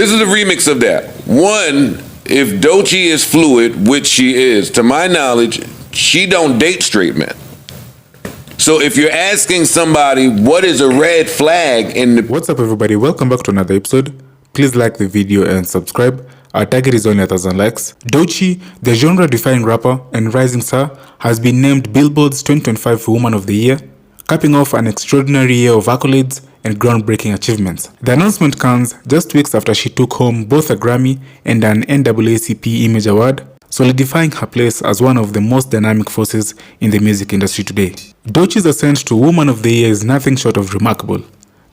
This is a remix of that. One, if Doechii is fluid, which she is, to my knowledge, she don't date straight men. So if you're asking somebody what is a red flag in the... What's up everybody, welcome back to another episode. Please like the video and subscribe. Our target is only 1,000 likes. Doechii, the genre-defining rapper and rising star, has been named Billboard's 2025 Woman of the Year, capping off an extraordinary year of accolades and groundbreaking achievements. The announcement comes just weeks after she took home both a Grammy and an NAACP Image Award, solidifying her place as one of the most dynamic forces in the music industry today. Doechii's ascent to Woman of the Year is nothing short of remarkable.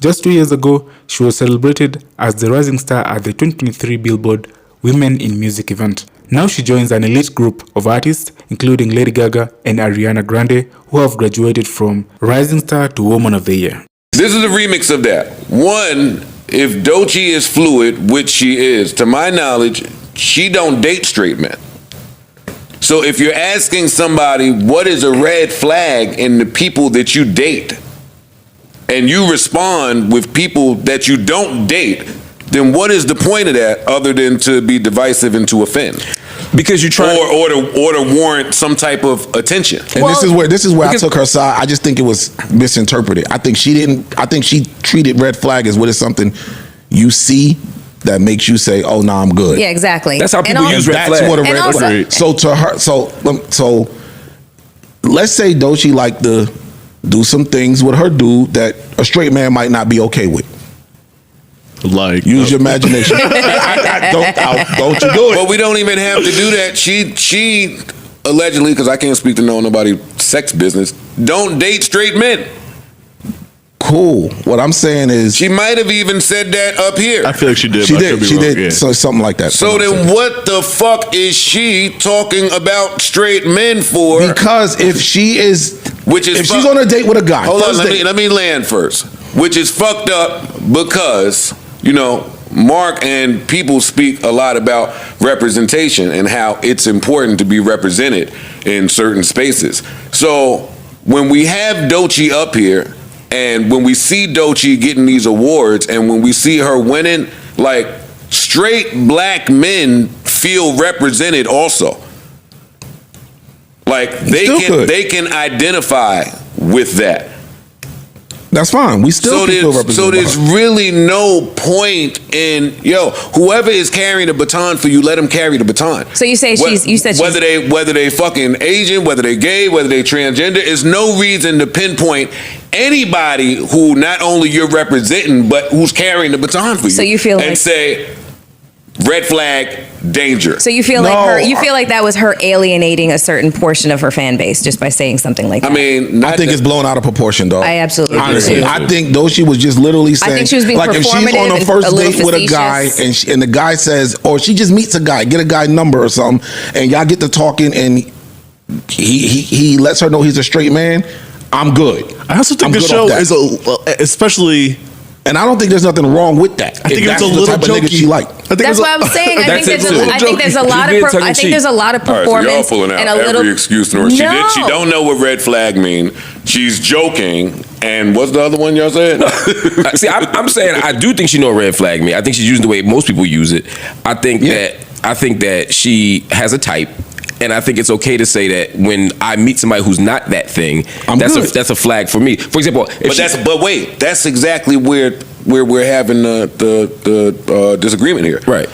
Just 2 years ago, she was celebrated as the rising star at the 2023 Billboard Women in Music event. Now she joins an elite group of artists, including Lady Gaga and Ariana Grande, who have graduated from rising star to Woman of the Year. This is a remix of that. One, if Doechii is fluid, which she is, to my knowledge, she don't date straight men. So if you're asking somebody what is a red flag in the people that you date, and you respond with people that you don't date, then what is the point of that other than to be divisive and to offend? Because you try or to warrant some type of attention. And this is where I took her side. I just think it was misinterpreted. I think she treated red flag as what is something you see that makes you say, "Oh, no, I'm good." Yeah, exactly. That's how people use red flag. That's what a red flag. So to her, so let's say Doechii like to do some things with her dude that a straight man might not be okay with. Like, use your imagination. Don't you do it? But we don't even have to do that. She allegedly, because I can't speak to nobody's sex business, don't date straight men. Cool. What I'm saying is, she might have even said that up here. I feel like she did. She did. Yeah. So something like that. So then, what the fuck is she talking about straight men for? Because if she's on a date with a guy, hold on, let me land first. Which is fucked up because, you know, Mark and people speak a lot about representation and how it's important to be represented in certain spaces. So when we have Doechii up here, and when we see Doechii getting these awards, and when we see her winning, like, straight black men feel represented also. Like, they can identify with that. That's fine. We still feel represented. So there's really no point in whoever is carrying the baton for you, let them carry the baton. So you say whether they fucking Asian, whether they gay, whether they transgender, is no reason to pinpoint anybody who not only you're representing but who's carrying the baton for you. So you feel say red flag, danger. So you feel like that was her alienating a certain portion of her fan base just by saying something like that. I mean, I think it's blown out of proportion, though. I absolutely honestly, I think Doechii was just literally saying, I think she was being like, if she's on a first date with a guy and the guy says, or she just meets a guy, get a guy number or something, and y'all get to talking, and he lets her know he's a straight man. I'm good. I also think the show is especially. And I don't think there's nothing wrong with that. I think it's a little jokey. She like. That's what I'm saying. I think there's a lot of performance pulling out and a little every excuse. She don't know what red flag mean. She's joking. And what's the other one y'all said? See, I'm saying I do think she know what red flag mean. I think she's using the way most people use it. I think that she has a type. And I think it's okay to say that when I meet somebody who's not that thing, that's a flag for me. For example, that's exactly where we're having the disagreement here. Right.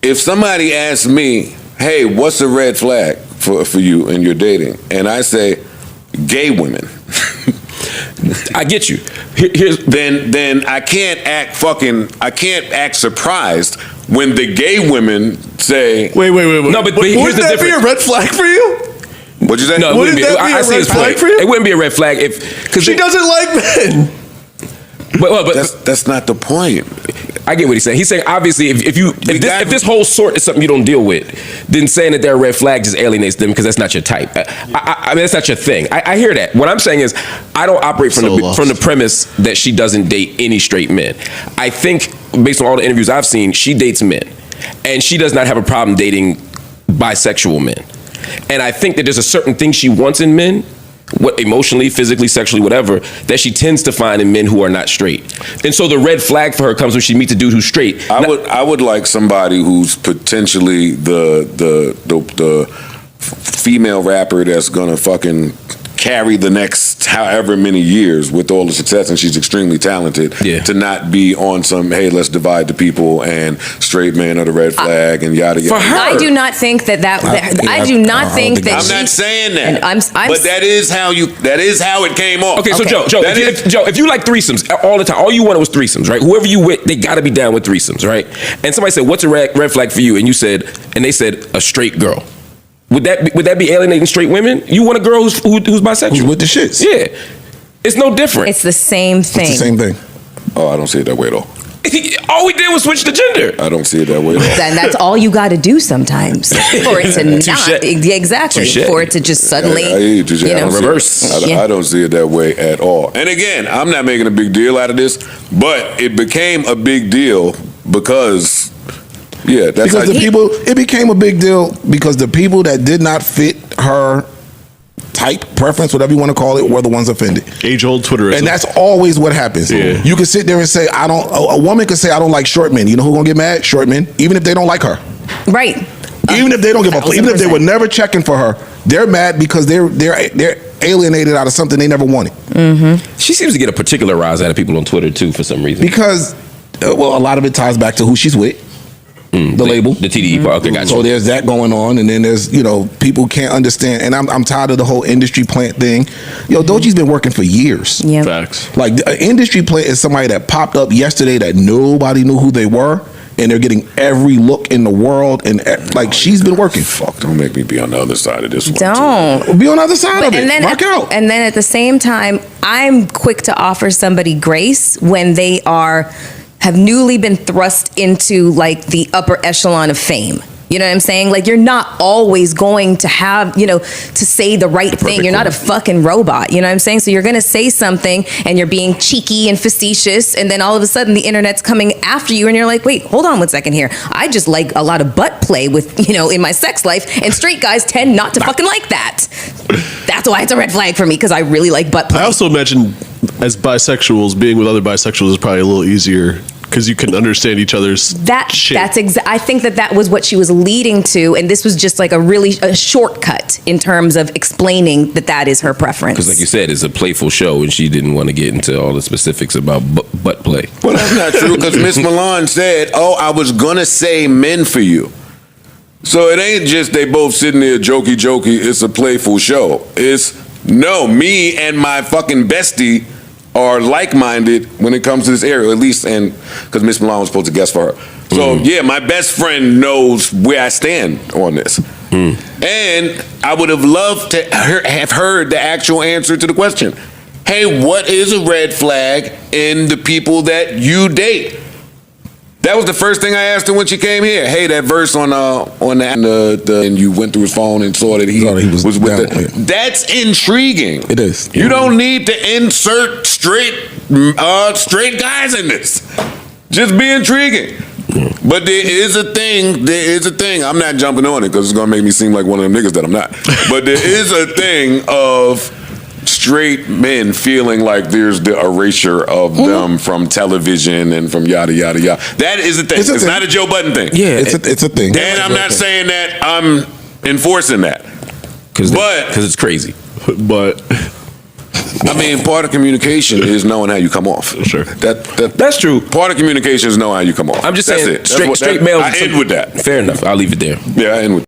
If somebody asks me, "Hey, what's a red flag for you in your dating?" and I say, "Gay women," I get you. Then I can't act surprised when the gay women say, Wait. No, but here's the difference. Wouldn't that be a red flag for you? What'd you say? No, wouldn't that be a red flag for you? It wouldn't be a red flag because she doesn't like men. But that's not the point. I get what he's saying. He's saying obviously if this whole sort is something you don't deal with, then saying that they're a red flag just alienates them because that's not your type. I mean, that's not your thing. I hear that. What I'm saying is I don't operate from the premise that she doesn't date any straight men. I think based on all the interviews I've seen, she dates men, and she does not have a problem dating bisexual men. And I think that there's a certain thing she wants in men what emotionally, physically, sexually, whatever, that she tends to find in men who are not straight. And so the red flag for her comes when she meets a dude who's straight. I would like somebody who's potentially the female rapper that's gonna fucking carry the next however many years with all the success, and she's extremely talented, to not be on some, hey, let's divide the people and straight men are the red flag and yada yada. For her, I do not think that I do not think that I'm not saying that. And but that is how it came off. Okay, so Joe, if you like threesomes all the time, all you wanted was threesomes, right? Whoever you with, they gotta be down with threesomes, right? And somebody said, what's a red flag for you? And they said a straight girl. Would that be alienating straight women? You want a girl who's bisexual? Who's with the shits. Yeah. It's no different. It's the same thing. It's the same thing. Oh, I don't see it that way at all. All we did was switch the gender. I don't see it that way at all. Then that's all you got to do sometimes for it to not exactly Touché. for it to just suddenly reverse. I don't see it that way at all. And again, I'm not making a big deal out of this, but it became a big deal because. Yeah, that's because it became a big deal because the people that did not fit her type, preference, whatever you want to call it, were the ones offended. Age-old Twitterism. And that's always what happens. Yeah. You can sit there and say, a woman could say, I don't like short men. You know who's going to get mad? Short men, even if they don't like her. Right. Even if they don't give a fuck, even if they were never checking for her, they're mad because they're alienated out of something they never wanted. Mm-hmm. She seems to get a particular rise out of people on Twitter, too, for some reason. Because, a lot of it ties back to who she's with. The label, the TDE part. Okay, gotcha. So there's that going on, and then there's people can't understand, and I'm tired of the whole industry plant thing. Doechii's been working for years. Yeah, facts. Like the industry plant is somebody that popped up yesterday that nobody knew who they were, and they're getting every look in the world, and like she's been working. Fuck! Don't make me be on the other side of this one. Don't be on the other side of it. Rock out. And then at the same time, I'm quick to offer somebody grace when they have newly been thrust into like the upper echelon of fame. You know what I'm saying? Like, you're not always going to have, to say the right thing. You're not a fucking robot. You know what I'm saying? So you're going to say something and you're being cheeky and facetious. And then all of a sudden the internet's coming after you and you're like, wait, hold on 1 second here. I just like a lot of butt play with, in my sex life. And straight guys tend not to fucking like that. That's why it's a red flag for me, because I really like butt play. I also imagine as bisexuals, being with other bisexuals is probably a little easier because you can understand each other's shit. I think that was what she was leading to, and this was just like a shortcut in terms of explaining that is her preference. Because like you said, it's a playful show, and she didn't want to get into all the specifics about butt play. Well, that's not true, because Miss Milan said, I was gonna say men for you. So it ain't just they both sitting there jokey, it's a playful show. It's, no, me and my fucking bestie are like-minded when it comes to this area, at least, and because Miss Milan was supposed to guest for her. So yeah, my best friend knows where I stand on this. And I would have loved to have heard the actual answer to the question. Hey, what is a red flag in the people that you date? That was the first thing I asked her when she came here. Hey, that verse on the and you went through his phone and saw that he was with the. That's intriguing. It is. You don't need to insert straight guys in this. Just be intriguing. But there is a thing. I'm not jumping on it because it's gonna make me seem like one of them niggas that I'm not. But there is a thing of straight men feeling like there's the erasure of them from television and from yada yada yada. That is a thing. It's not a Joe Budden thing. Yeah, it's a thing. And I'm not saying that I'm enforcing that, because it's crazy. But I mean, part of communication is knowing how you come off. Sure, that's true. Part of communication is knowing how you come off. I'm just that's saying, it. straight males. I end with that. Fair enough. I'll leave it there. Yeah, I end with.